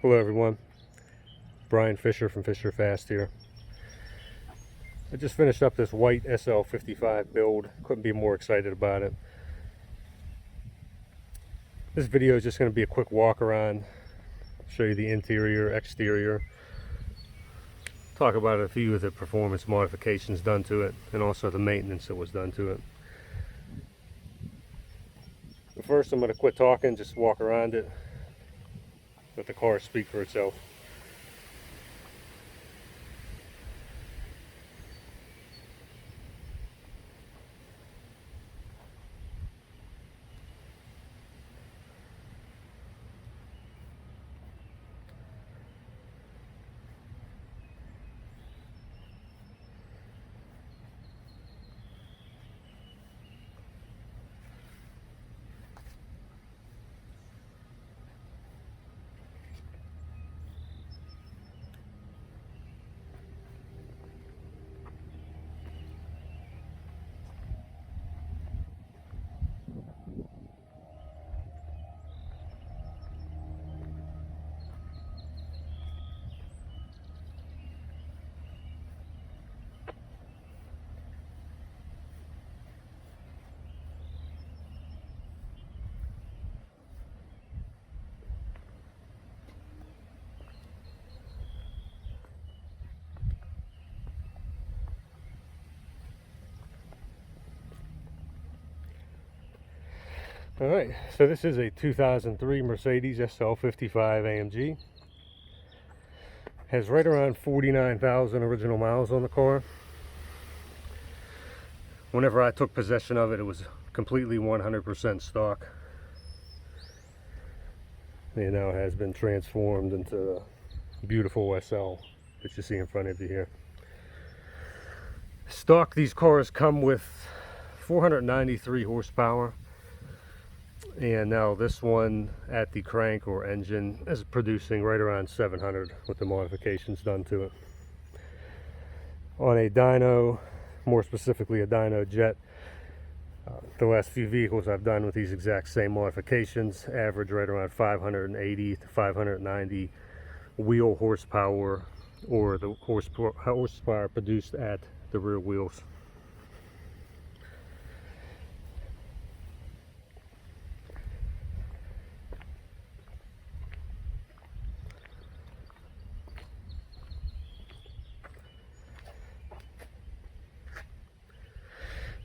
Hello everyone, Brian Fisher from Fisher Fast here. I just finished up this white SL55 build. Couldn't be more excited about it. This video is just going to be a quick walk around, show you the interior, exterior, talk about a few of the performance modifications done to it and also the maintenance that was done to it. But first I'm going to quit talking, just walk around it, let the car speak for itself. Alright, so this is a 2003 Mercedes SL55 AMG. Has right around 49,000 original miles on the car. Whenever I took possession of it, it was completely 100% stock. And now it has been transformed into a beautiful SL that you see in front of you here. Stock, these cars come with 493 horsepower. And now this one at the crank or engine is producing right around 700 with the modifications done to it. On a dyno, more specifically a dyno jet, the last few vehicles I've done with these exact same modifications average right around 580 to 590 wheel horsepower, or the horsepower produced at the rear wheels.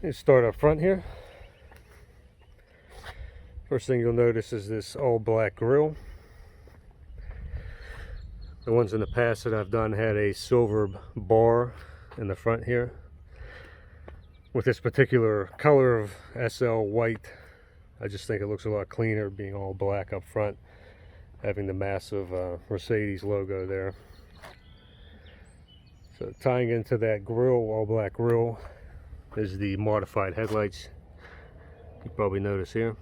Let's start up front here. First thing you'll notice is this all black grille. The ones in the past that I've done had a silver bar in the front here. With this particular color of SL white, I just think it looks a lot cleaner being all black up front, having the massive Mercedes logo there. So tying into that grille, all black grille, is the modified headlights. You probably notice here.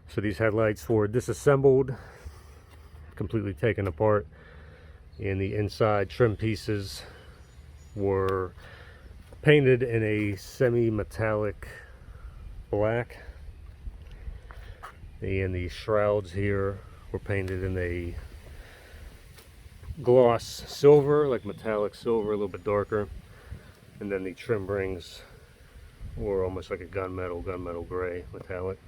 So these headlights were disassembled, completely taken apart, and the inside trim pieces were painted in a semi-metallic black, and the shrouds here were painted in a gloss silver, like metallic silver, a little bit darker. And then the trim rings were almost like a gunmetal gray metallic.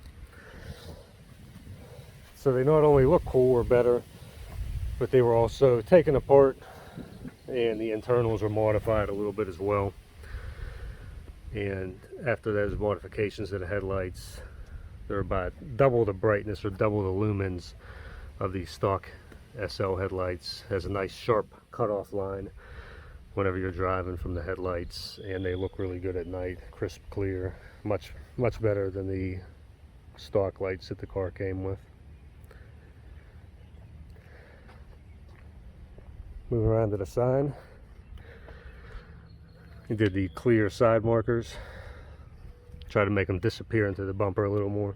So they not only look cool or better, but they were also taken apart, and the internals were modified a little bit as well. And after those modifications to the headlights, they're about double the brightness or double the lumens of the stock SL headlights. Has a nice sharp cutoff line whenever you're driving from the headlights, and they look really good at night, crisp, clear, much better than the stock lights that the car came with. Moving around to the side, we did the clear side markers, try to make them disappear into the bumper a little more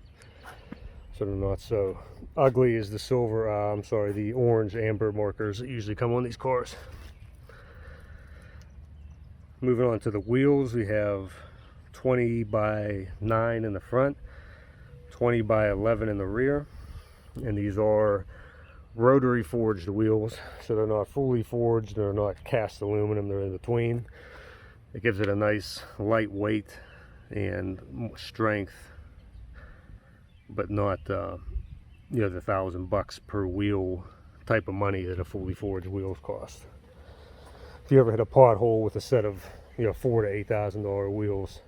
so they're not so ugly as the silver, the orange amber markers that usually come on these cars. Moving on to the wheels, we have 20 by 9 in the front, 20 by 11 in the rear, and these are rotary forged wheels, so they're not fully forged, they're not cast aluminum, they're in between. It gives it a nice light weight and strength, but not you know, the $1,000 per wheel type of money that a fully forged wheels cost. If you ever hit a pothole with a set of, you know, $4,000 to $8,000 wheels,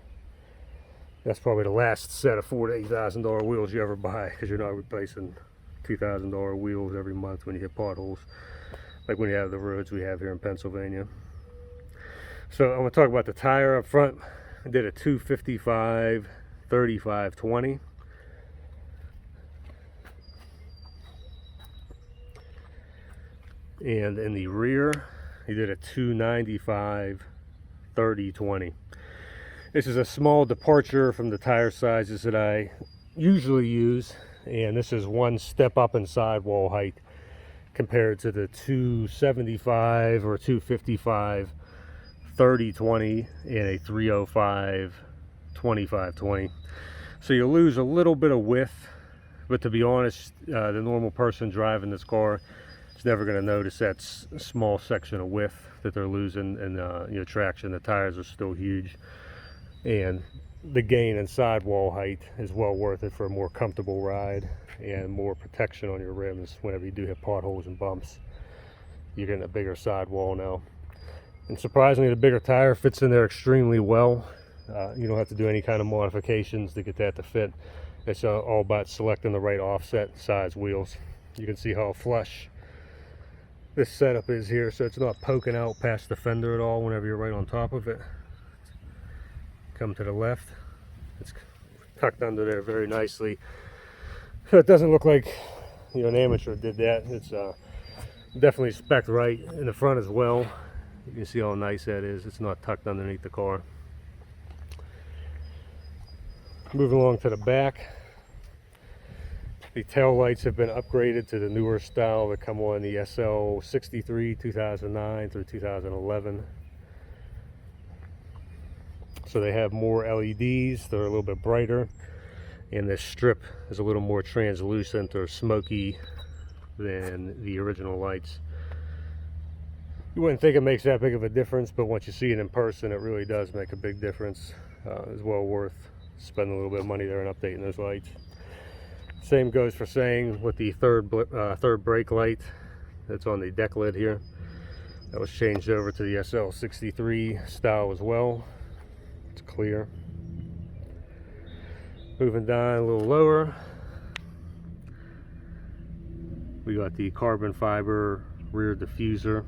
that's probably the last set of $4,000 to $8,000 wheels you ever buy, because you're not replacing $2,000 wheels every month when you hit potholes, like when you have the roads we have here in Pennsylvania. So I'm going to talk about the tire up front. I did a 255 35/20. And in the rear, he did a 295 30/20. This is a small departure from the tire sizes that I usually use, and this is one step up in sidewall height compared to the 275 or 255 30/20 and a 305 25/20. So you lose a little bit of width, but to be honest, the normal person driving this car is never going to notice that small section of width that they're losing, and you know, traction. The tires are still huge, and the gain in sidewall height is well worth it for a more comfortable ride and more protection on your rims whenever you do hit potholes and bumps. You're getting a bigger sidewall now, and surprisingly, the bigger tire fits in there extremely well. You don't have to do any kind of modifications to get that to fit. It's all about selecting the right offset size wheels. You can see how flush this setup is here, so it's not poking out past the fender at all whenever you're right on top of it. Come to the left, it's tucked under there very nicely, so it doesn't look like, you know, an amateur did that. It's definitely spec'd right in the front as well. You can see how nice that is. It's not tucked underneath the car. Moving along to the back, the tail lights have been upgraded to the newer style that come on the SL55 2009 through 2011. So they have more LEDs, they're a little bit brighter, and this strip is a little more translucent or smoky than the original lights. You wouldn't think it makes that big of a difference, but once you see it in person, it really does make a big difference. It's well worth spending a little bit of money there and updating those lights. Same goes for saying with the third brake light that's on the deck lid here. That was changed over to the SL63 style as well. It's clear. Moving down a little lower, we got the carbon fiber rear diffuser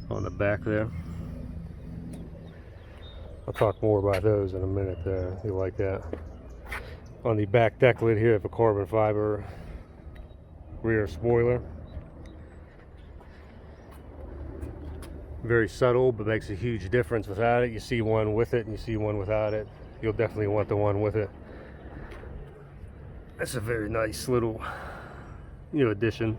on the back there. I'll talk more about those in a minute there. You like that? On the back deck lid here, I have a carbon fiber rear spoiler. Very subtle, but makes a huge difference without it. You see one with it and you see one without it. You'll definitely want the one with it. That's a very nice little, you know, addition.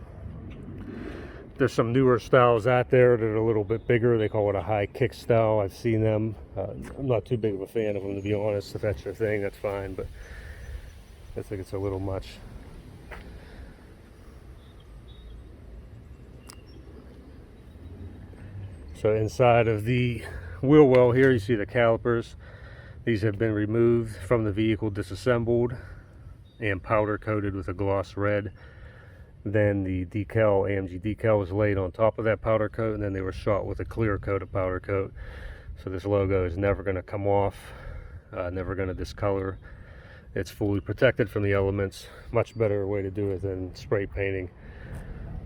There's some newer styles out there that are a little bit bigger. They call it a high kick style. I've seen them. I'm not too big of a fan of them, to be honest. If that's your thing, that's fine, but I think it's a little much. So inside of the wheel well here, you see the calipers. These have been removed from the vehicle, disassembled, and powder coated with a gloss red. Then the decal, AMG decal, was laid on top of that powder coat, and then they were shot with a clear coat of powder coat. So this logo is never going to come off, never going to discolor. It's fully protected from the elements. Much better way to do it than spray painting.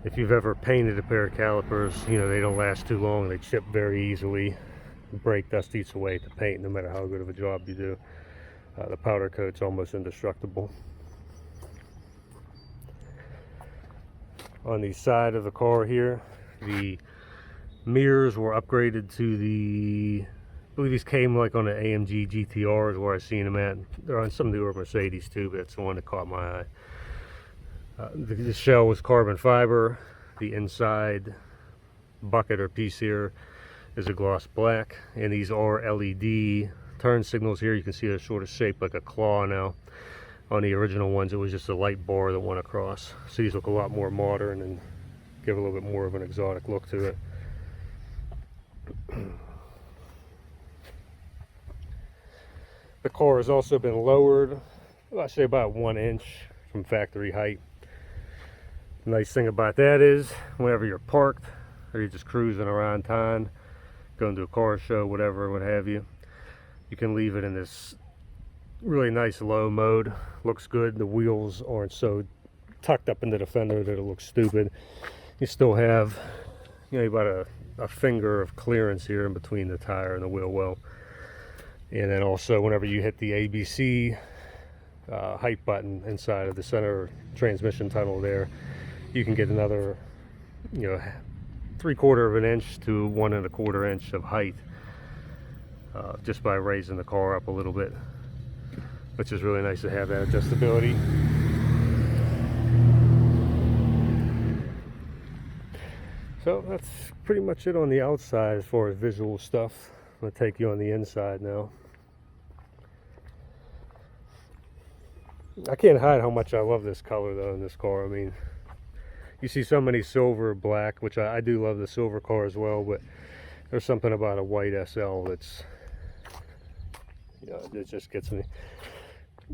If you've ever painted a pair of calipers, you know, they don't last too long. They chip very easily. Brake dust eats away at the paint no matter how good of a job you do. The powder coat's almost indestructible. On the side of the car here, the mirrors were upgraded to the, I believe these came like on an AMG GTR is where I've seen them at. They're on some newer Mercedes too, but that's the one that caught my eye. The shell was carbon fiber. The inside bucket or piece here is a gloss black, and these are LED turn signals here. You can see they're sort of shaped like a claw now. On the original ones, it was just a light bar that went across. So these look a lot more modern and give a little bit more of an exotic look to it. The car has also been lowered, I say about 1 inch from factory height. The nice thing about that is, whenever you're parked or you're just cruising around town, going to a car show, whatever, what have you, you can leave it in this really nice low mode. Looks good. The wheels aren't so tucked up into the fender that it looks stupid. You still have, you know, about a finger of clearance here in between the tire and the wheel well. And then also, whenever you hit the ABC height button inside of the center transmission tunnel there, you can get another, you know, 3/4 of an inch to 1 1/4 inch of height just by raising the car up a little bit, which is really nice to have that adjustability. So that's pretty much it on the outside as far as visual stuff. I'm going to take you on the inside now. I can't hide how much I love this color though in this car. I mean, you see so many silver, black, which I do love the silver car as well, but there's something about a white SL that's, you know, it just gets me.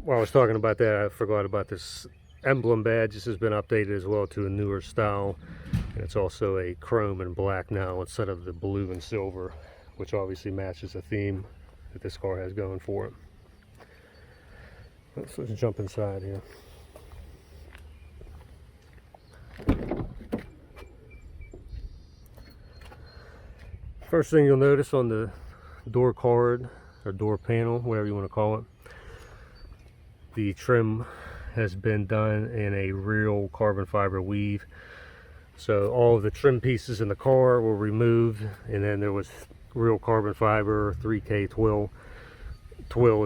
While I was talking about that, I forgot about this emblem badge. This has been updated as well to a newer style, and it's also a chrome and black now instead of the blue and silver, which obviously matches the theme that this car has going for it. Let's jump inside here. First thing you'll notice on the door card or door panel, whatever you want to call it, the trim has been done in a real carbon fiber weave. So all of the trim pieces in the car were removed, and then there was real carbon fiber 3K twill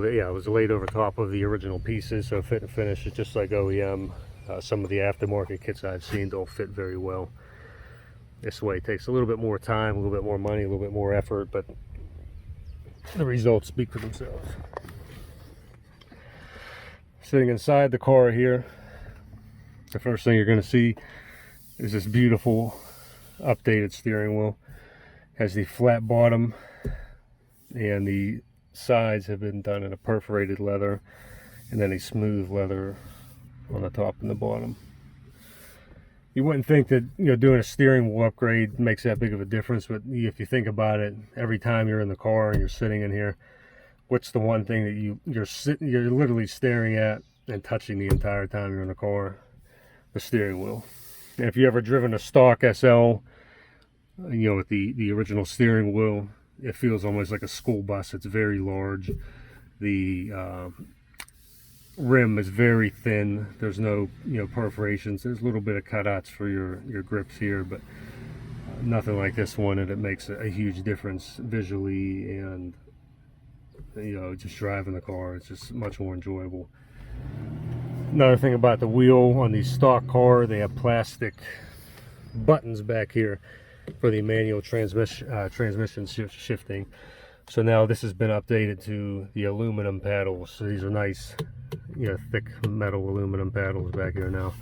that, yeah, it was laid over top of the original pieces, so fit and finish is just like OEM. Some of the aftermarket kits I've seen don't fit very well. This way it takes a little bit more time, a little bit more money, a little bit more effort, but the results speak for themselves. Sitting inside the car here, the first thing you're going to see is this beautiful updated steering wheel. Has the flat bottom, and the sides have been done in a perforated leather, and then a smooth leather on the top and the bottom. You wouldn't think that, you know, doing a steering wheel upgrade makes that big of a difference, but if you think about it, every time you're in the car and you're sitting in here, what's the one thing that you're literally staring at and touching the entire time you're in the car? The steering wheel. And if you ever driven a stock SL, you know, with the original steering wheel, it feels almost like a school bus. It's very large. The rim is very thin. There's no, you know, perforations. There's a little bit of cutouts for your grips here, but nothing like this one, and it makes a huge difference visually, and, you know, just driving the car, it's just much more enjoyable. Another thing about the wheel on the stock car, they have plastic buttons back here for the manual transmission shifting. So now this has been updated to the aluminum paddles. So these are nice, you know, thick metal aluminum paddles back here now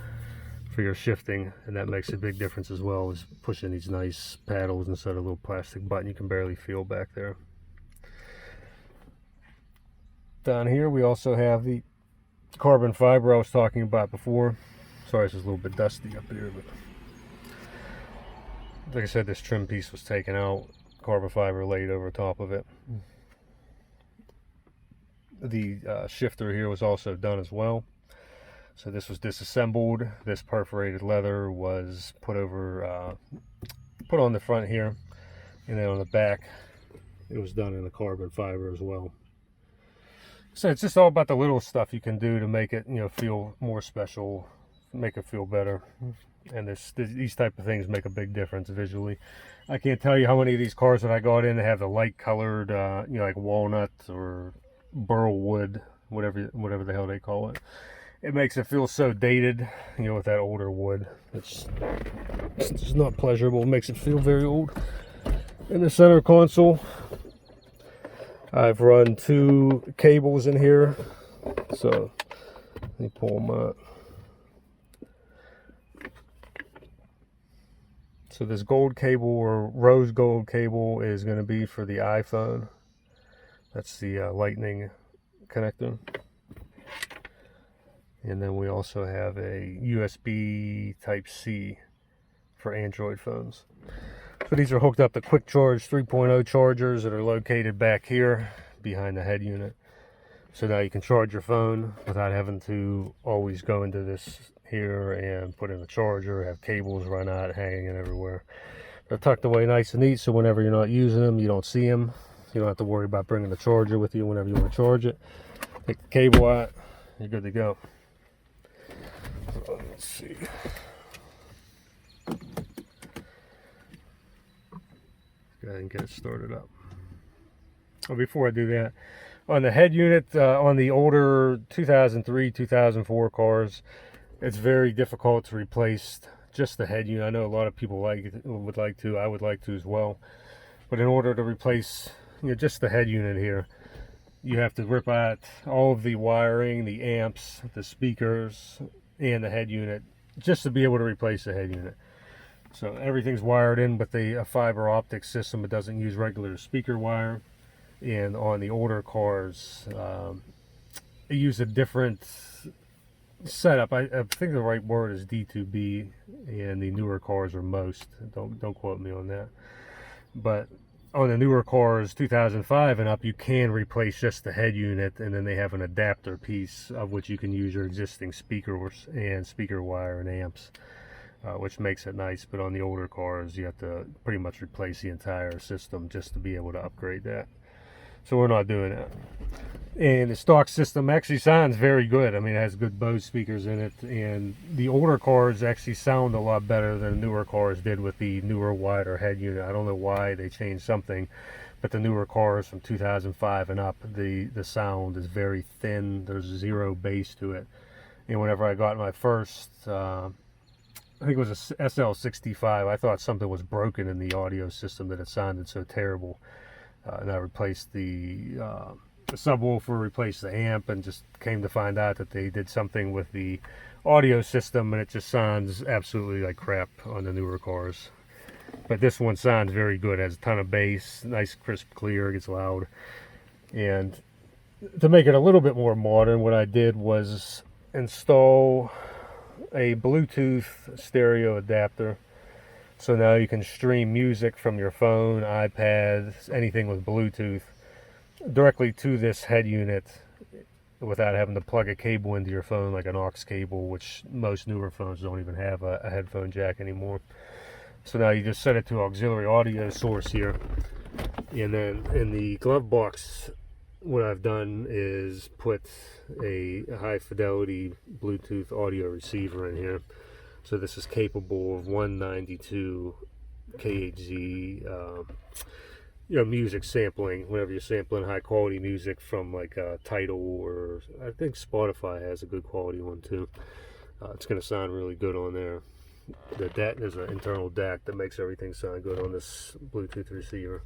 for your shifting, and that makes a big difference as well, as pushing these nice paddles instead of a little plastic button you can barely feel back there. Down here we also have the carbon fiber I was talking about before. Sorry, this is a little bit dusty up here, but like I said, this trim piece was taken out, carbon fiber laid over top of it. The shifter here was also done as well. So this was disassembled. This perforated leather was put over, put on the front here, and then on the back, it was done in the carbon fiber as well. So it's just all about the little stuff you can do to make it, you know, feel more special, make it feel better. And these type of things make a big difference visually. I can't tell you how many of these cars that I got in that have the light colored, you know, like walnut or burl wood, whatever the hell they call it. It makes it feel so dated, you know, with that older wood. It's just not pleasurable. It makes it feel very old. In the center console, I've run 2 cables in here, so Let me pull them out. So this gold cable, or rose gold cable, is going to be for the iPhone. That's the lightning connector. And then we also have a USB Type-C for Android phones. So these are hooked up to quick charge 3.0 chargers that are located back here behind the head unit. So now you can charge your phone without having to always go into this here and put in a charger, have cables run out, hanging in everywhere. They're tucked away nice and neat, so whenever you're not using them, you don't see them. You don't have to worry about bringing the charger with you whenever you want to charge it. Take the cable out, you're good to go. So let's see. Go ahead and get it started up. Oh, before I do that, on the head unit, on the older 2003, 2004 cars, it's very difficult to replace just the head unit. I know a lot of people would like to. I would like to as well. But in order to replace, just the head unit here, you have to rip out all of the wiring, the amps, the speakers, and the head unit just to be able to replace the head unit. So everything's wired in with a fiber optic system. It doesn't use regular speaker wire. And on the older cars, they use a different setup. I think the right word is D2B, and the newer cars are most. Don't quote me on that. But on the newer cars, 2005 and up, you can replace just the head unit, and then they have an adapter piece of which you can use your existing speakers and speaker wire and amps, which makes it nice. But on the older cars, you have to pretty much replace the entire system just to be able to upgrade that. So we're not doing that. And the stock system actually sounds very good. I mean, it has good Bose speakers in it, and the older cars actually sound a lot better than newer cars did with the newer, wider head unit. I don't know why they changed something, but the newer cars from 2005 and up, the sound is very thin. There's zero bass to it. And whenever I got my first, I think it was a SL55, I thought something was broken in the audio system that it sounded so terrible. And I replaced the subwoofer, replaced the amp, and just came to find out that they did something with the audio system, and it just sounds absolutely like crap on the newer cars. But this one sounds very good. It has a ton of bass, nice, crisp, clear, it gets loud. And to make it a little bit more modern, what I did was install a Bluetooth stereo adapter. So now you can stream music from your phone, iPad, anything with Bluetooth directly to this head unit without having to plug a cable into your phone like an aux cable, which most newer phones don't even have a headphone jack anymore. So now you just set it to auxiliary audio source here, and then in the glove box, what I've done is put a high fidelity Bluetooth audio receiver in here. So this is capable of 192 kHz, music sampling. Whenever you're sampling high quality music from like Tidal, or I think Spotify has a good quality one too. It's going to sound really good on there. There's an internal DAC that makes everything sound good on this Bluetooth receiver.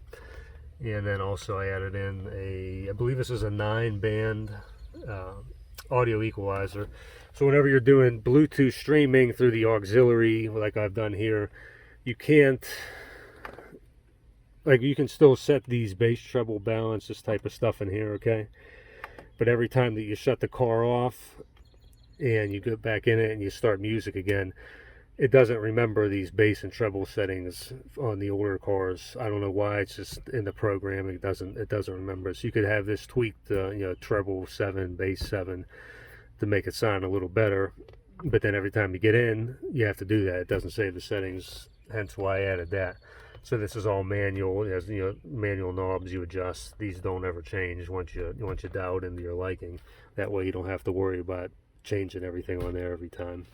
And then also I added in I believe this is a 9-band audio equalizer. So whenever you're doing Bluetooth streaming through the auxiliary, like I've done here, you can't, like, you can still set these bass, treble, balance, this type of stuff in here, okay? But every time that you shut the car off and you go back in it and you start music again, it doesn't remember these bass and treble settings on the older cars. I don't know why. It's just in the programming. It doesn't remember. So you could have this tweaked, treble 7, bass 7, to make it sound a little better. But then every time you get in, you have to do that. It doesn't save the settings. Hence why I added that. So this is all manual. It has manual knobs you adjust. These don't ever change once you dial it into your liking. That way you don't have to worry about changing everything on there every time.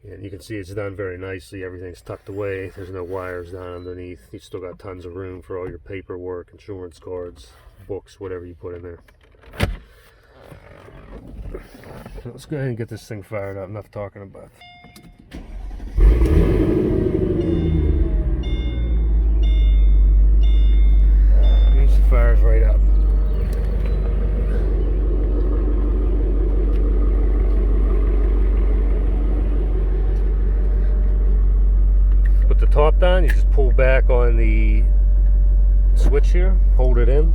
And you can see it's done very nicely. Everything's tucked away. There's no wires down underneath. You still got tons of room for all your paperwork, insurance cards, books, whatever you put in there. So let's go ahead and get this thing fired up. Enough talking about it. It fires right up. on, you just pull back on the switch here, hold it in.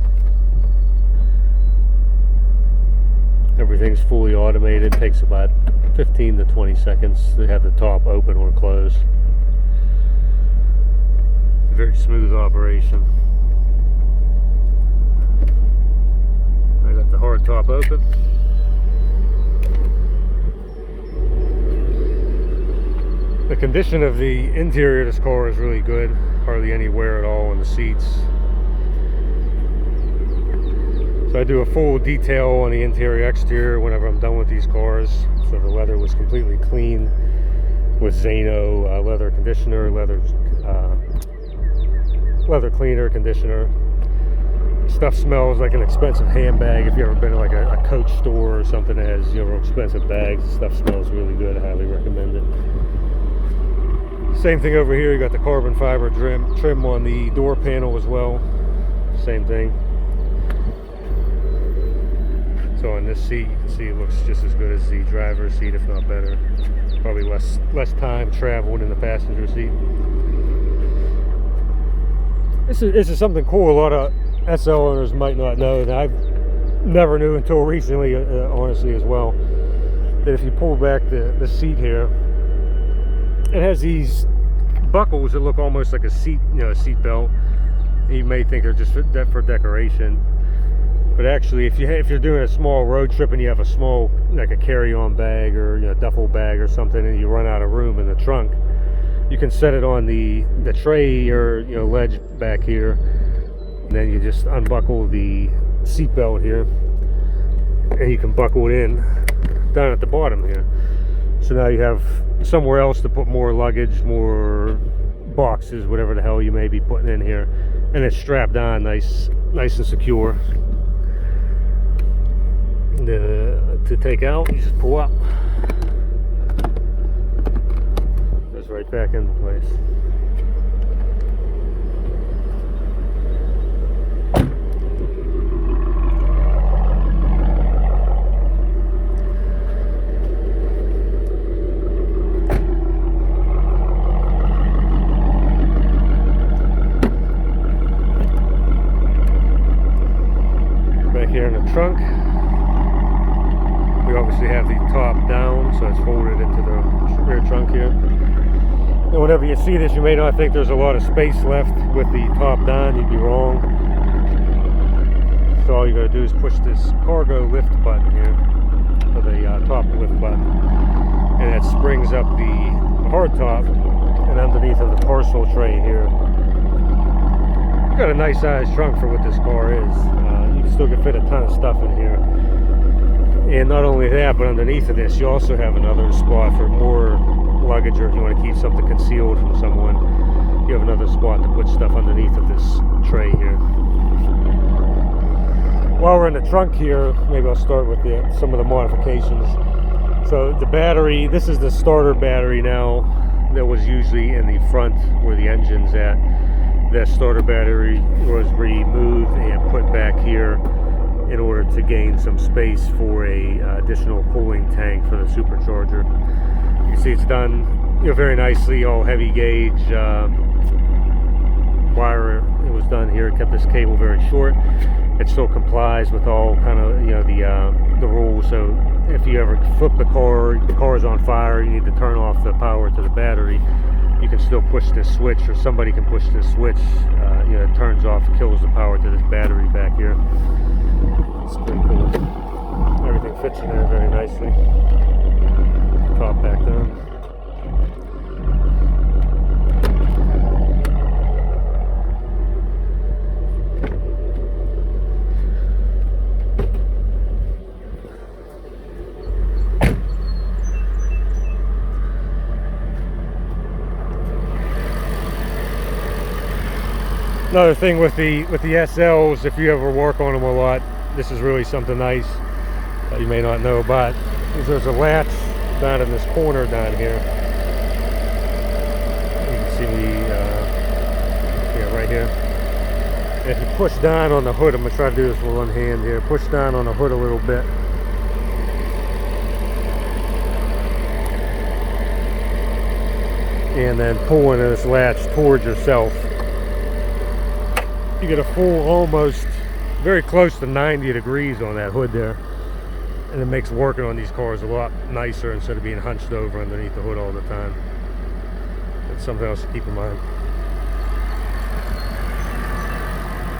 Everything's fully automated, takes about 15 to 20 seconds to have the top open or close. Very smooth operation. I got the hard top open. The condition of the interior of this car is really good. Hardly any wear at all on the seats. So I do a full detail on the interior exterior whenever I'm done with these cars. So the leather was completely clean with Zano leather conditioner, leather cleaner, conditioner. Stuff smells like an expensive handbag. If you've ever been to like a Coach store or something that has, you know, expensive bags, stuff smells really good. I highly recommend it. Same thing over here. You got the carbon fiber trim on the door panel as well. Same thing. So on this seat, you can see it looks just as good as the driver's seat, if not better. Probably less time traveled in the passenger seat. This is something cool. A lot of SL owners might not know that I've never knew until recently, honestly, as well. That if you pull back the seat here, it has these buckles that look almost like a seat, you know, a seat belt. You may think they're just for decoration. But actually, if you're doing a small road trip and you have a small, like a carry-on bag or, you know, duffel bag or something, and you run out of room in the trunk, you can set it on the tray or, you know, ledge back here, and then you just unbuckle the seat belt here, and you can buckle it in down at the bottom here. So now you have somewhere else to put more luggage, more boxes, whatever the hell you may be putting in here, and it's strapped on nice and secure. To take out, you just pull up, goes right back into place. Back here in the trunk, we obviously have the top down, so it's folded into the rear trunk here. And whenever you see this, you may not think there's a lot of space left with the top down. You'd be wrong. So all you got to do is push this cargo lift button here, or the top lift button, and that springs up the hard top, and underneath of the parcel tray here. You've got a nice sized trunk for what this car is. You still can fit a ton of stuff in here. And not only that, but underneath of this, you also have another spot for more luggage, or if you want to keep something concealed from someone, you have another spot to put stuff underneath of this tray here. While we're in the trunk here, maybe I'll start with some of the modifications. So the battery, this is the starter battery now that was usually in the front where the engine's at. That starter battery was removed and put back here in order to gain some space for a additional cooling tank for the supercharger. You can see it's done, you know, very nicely, all heavy gauge wire. It was done here. It kept this cable very short. It still complies with all kind of, you know, the rules. So if you ever flip the car is on fire, you need to turn off the power to the battery, you can still push this switch, or somebody can push this switch. You know, it turns off, kills the power to this battery back here. It's pretty cool. Everything fits in there very nicely. Top back down. Another thing with the SLs, if you ever work on them a lot, this is really something nice that you may not know about. There's a latch down in this corner down here. You can see right here. And if you push down on the hood, I'm going to try to do this with one hand here. Push down on the hood a little bit. and then pulling this latch towards yourself, you get a full, almost very close to 90 degrees on that hood there, and it makes working on these cars a lot nicer instead of being hunched over underneath the hood all the time. That's something else to keep in mind.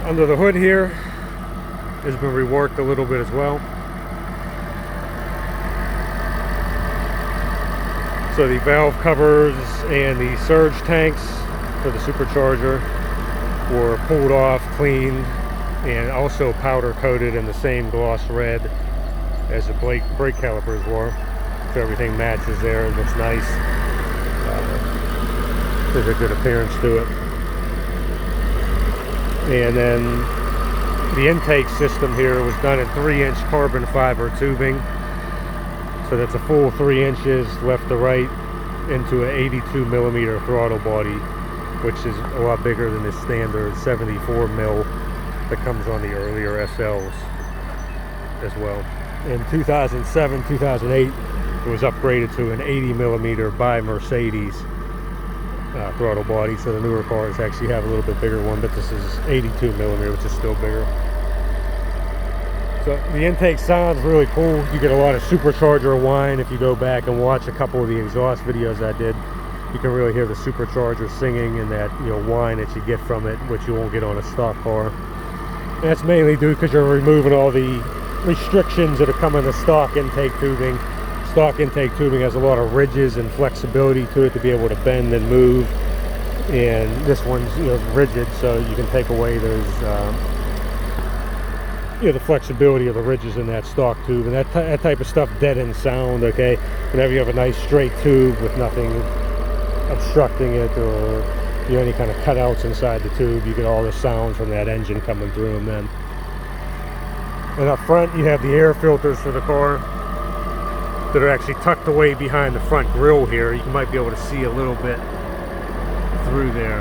Under the hood here has been reworked a little bit as well. So the valve covers and the surge tanks for the supercharger were pulled off, cleaned, and also powder coated in the same gloss red as the brake calipers were. So everything matches there. It looks nice. There's a good appearance to it. And then the intake system here was done in 3-inch carbon fiber tubing. So that's a full 3 inches left to right into an 82 millimeter throttle body, which is a lot bigger than the standard 74 mil that comes on the earlier SLs as well. In 2007, 2008, it was upgraded to an 80 millimeter by Mercedes throttle body. So the newer cars actually have a little bit bigger one, but this is 82 millimeter, which is still bigger. So the intake sounds really cool. You get a lot of supercharger whine. If you go back and watch a couple of the exhaust videos I did, you can really hear the supercharger singing and that, you know, whine that you get from it, which you won't get on a stock car. And that's mainly due because you're removing all the restrictions that come in the stock intake tubing. Stock intake tubing has a lot of ridges and flexibility to it to be able to bend and move, and this one's, you know, rigid, so you can take away those you know, the flexibility of the ridges in that stock tube, and that type of stuff deadens sound. Okay, whenever you have a nice straight tube with nothing obstructing it, or, you know, any kind of cutouts inside the tube, you get all the sound from that engine coming through them then. And up front you have the air filters for the car that are actually tucked away behind the front grille here. You might be able to see a little bit through there.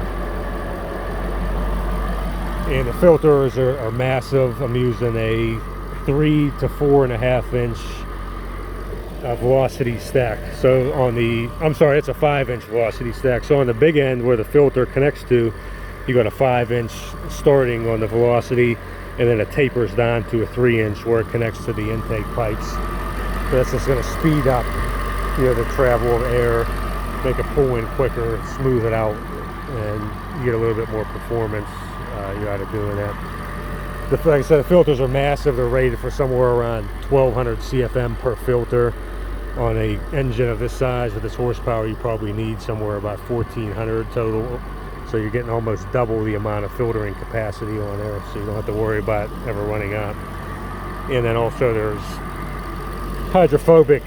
And the filters are massive. I'm using a 3 to 4.5 inch velocity stack. So on the, I'm sorry, it's a 5-inch velocity stack. So on the big end where the filter connects to, you got a 5-inch starting on the velocity, and then it tapers down to a 3-inch where it connects to the intake pipes. So that's just going to speed up, you know, the travel of air, make it pull in quicker, smooth it out, and you get a little bit more performance out of doing that. Like I said, the filters are massive. They're rated for somewhere around 1200 CFM per filter. On a engine of this size with this horsepower, you probably need somewhere about 1400 total. So you're getting almost double the amount of filtering capacity on there, so you don't have to worry about ever running out. And then also there's hydrophobic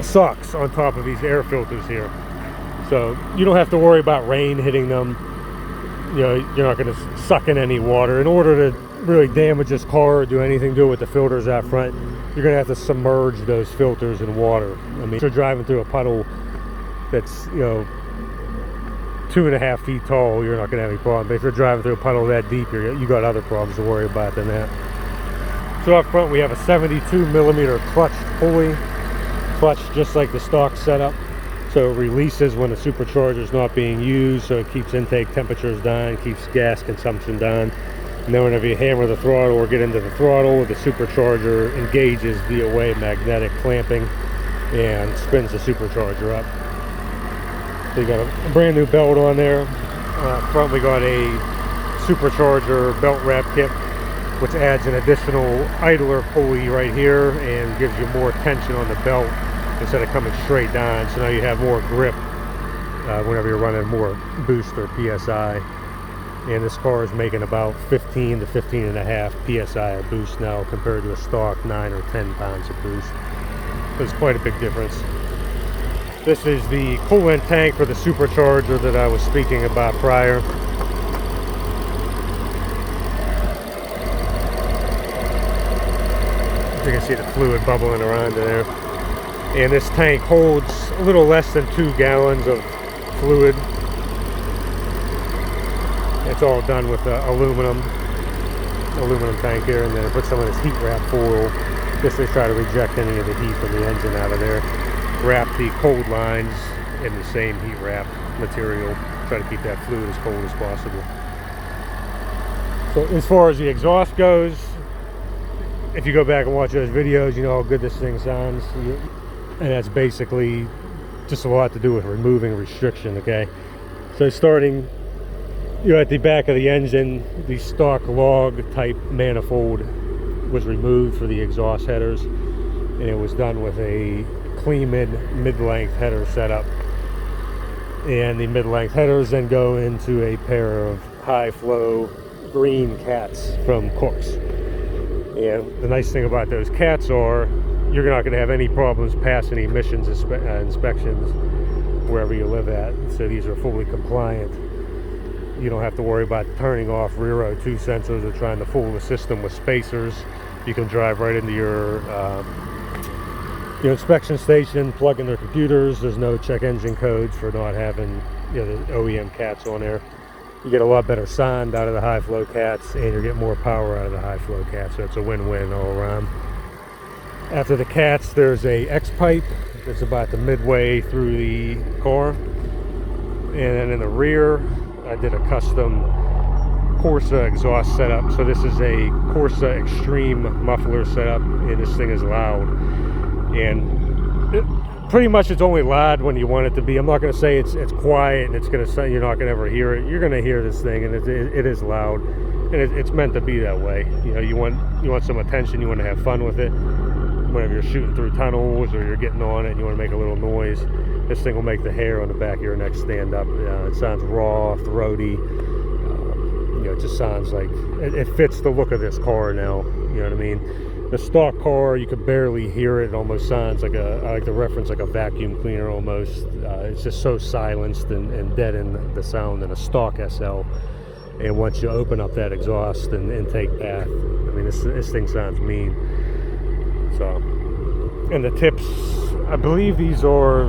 socks on top of these air filters here, so you don't have to worry about rain hitting them. You know, you're not going to suck in any water. In order to really damage this car or do anything to it with the filters out front, you're going to have to submerge those filters in water. I mean, if you're driving through a puddle that's, you know, 2.5 feet tall, you're not going to have any problem. But if you're driving through a puddle that deep, you got other problems to worry about than that. So up front we have a 72 millimeter clutch pulley, clutch just like the stock setup. So it releases when the supercharger is not being used, so it keeps intake temperatures down, keeps gas consumption down. And then whenever you hammer the throttle or get into the throttle, the supercharger engages via way magnetic clamping and spins the supercharger up. So you got a brand new belt on there. Up front we got a supercharger belt wrap kit, which adds an additional idler pulley right here and gives you more tension on the belt instead of coming straight down. So now you have more grip whenever you're running more boost or PSI. And this car is making about 15 to 15.5 PSI of boost now compared to a stock 9 or 10 pounds of boost. There's quite a big difference. This is the coolant tank for the supercharger that I was speaking about prior. You can see the fluid bubbling around in there. And this tank holds a little less than 2 gallons of fluid. It's all done with aluminum tank here, and then I put some of this heat wrap foil just to try to reject any of the heat from the engine out of there. Wrap the cold lines in the same heat wrap material. Try to keep that fluid as cold as possible. So as far as the exhaust goes, if you go back and watch those videos, you know how good this thing sounds. And that's basically just a lot to do with removing restriction, okay? So starting, you know, at the back of the engine, the stock log type manifold was removed for the exhaust headers, and it was done with a Kleeman mid-length header setup. And the mid-length headers then go into a pair of high-flow green cats from Cook's. And the nice thing about those cats are you're not going to have any problems passing emissions inspections wherever you live at. So these are fully compliant. You don't have to worry about turning off rear O2 sensors or trying to fool the system with spacers. You can drive right into your inspection station, plug in their computers. There's no check engine codes for not having, you know, the OEM cats on there. You get a lot better sound out of the high flow cats, and you're getting more power out of the high flow cats. So it's a win-win all around. After the cats, there's a X pipe that's about the midway through the car, and then in the rear I did a custom Corsa exhaust setup. So this is a Corsa Extreme muffler setup, and this thing is loud, and pretty much it's only loud when you want it to be. I'm not going to say it's quiet and it's going to sound, you're not going to ever hear it. You're going to hear this thing, and it is loud, and it's meant to be that way. You know, you want some attention, you want to have fun with it. Whenever you're shooting through tunnels or you're getting on it and you want to make a little noise, this thing will make the hair on the back of your neck stand up. It sounds raw, throaty. You know, it just sounds like it fits the look of this car now. You know what I mean? The stock car, you could barely hear it. It almost sounds like I like to reference like a vacuum cleaner almost. It's just so silenced and dead in the sound in a stock SL. And once you open up that exhaust and intake path, I mean, this thing sounds mean. So, and the tips, I believe these are,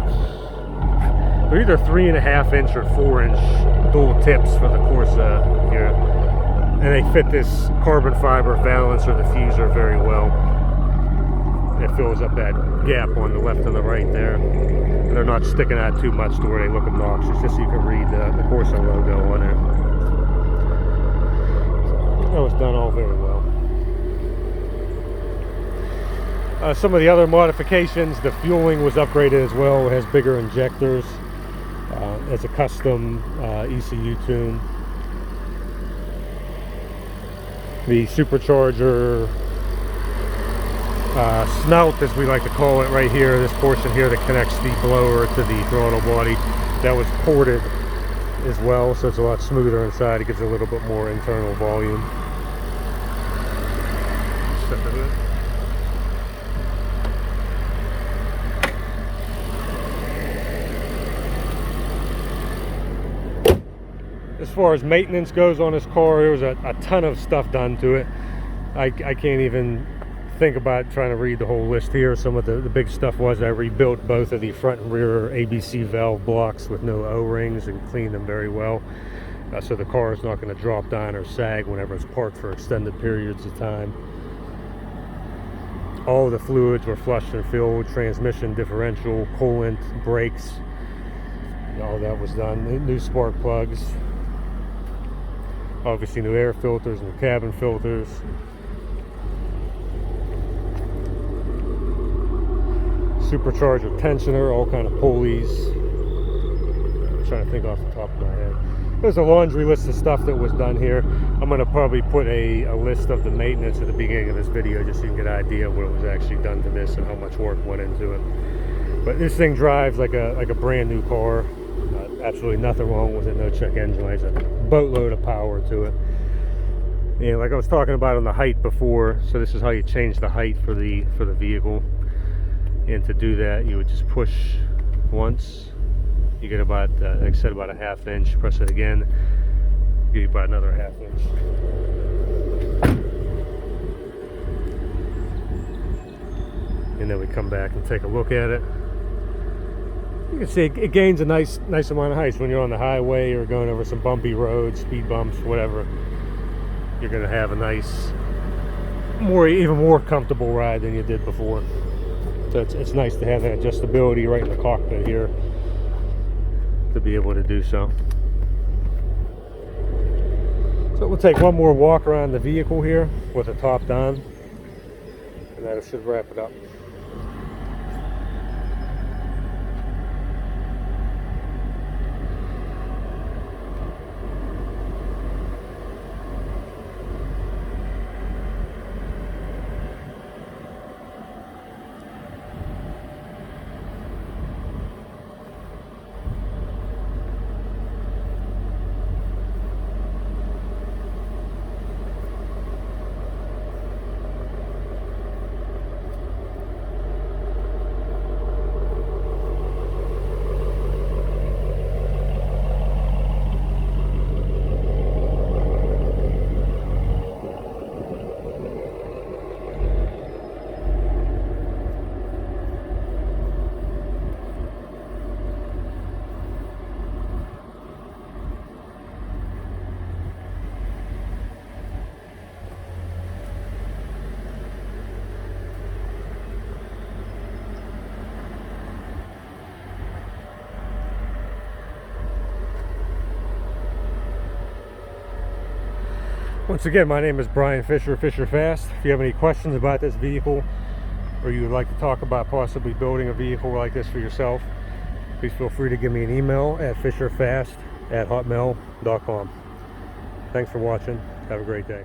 they're either 3.5 inch or 4 inch dual tips for the Corsa here, and they fit this carbon fiber valance or diffuser very well. It fills up that gap on the left and the right there, and they're not sticking out too much to where they look obnoxious, just so you can read the Corsa logo on there. So, that was done all very well. Some of the other modifications, the fueling was upgraded as well. It has bigger injectors. It's a custom ECU tune. The supercharger snout, as we like to call it right here, this portion here that connects the blower to the throttle body, that was ported as well, so it's a lot smoother inside. It gives a little bit more internal volume. Set the hood. As far as maintenance goes on this car, there was a ton of stuff done to it. I can't even think about trying to read the whole list here. Some of the big stuff was I rebuilt both of the front and rear ABC valve blocks with no O-rings and cleaned them very well. So the car is not going to drop down or sag whenever it's parked for extended periods of time. All the fluids were flushed and filled, transmission, differential, coolant, brakes, all that was done. New spark plugs. Obviously new air filters, new cabin filters. Supercharger tensioner, all kind of pulleys. I'm trying to think off the top of my head. There's a laundry list of stuff that was done here. I'm going to probably put a list of the maintenance at the beginning of this video just so you can get an idea of what was actually done to this and how much work went into it. But this thing drives like a brand new car. Absolutely nothing wrong with it, no check engine lights, a boatload of power to it. And like I was talking about on the height before, so this is how you change the height for the vehicle. And to do that, you would just push once, you get about, like I said, about a ½ inch. Press it again, give you about another ½ inch. And then we come back and take a look at it. You can see it gains a nice amount of height. So when you're on the highway or going over some bumpy roads, speed bumps, whatever, you're going to have a nice, even more comfortable ride than you did before. So it's nice to have that adjustability right in the cockpit here. to be able to do so. So we'll take one more walk around the vehicle here with the top down, and that should wrap it up. Once again, my name is Brian Fisher, Fisher Fast. If you have any questions about this vehicle, or you would like to talk about possibly building a vehicle like this for yourself, please feel free to give me an email at fisherfast@hotmail.com. Thanks for watching. Have a great day.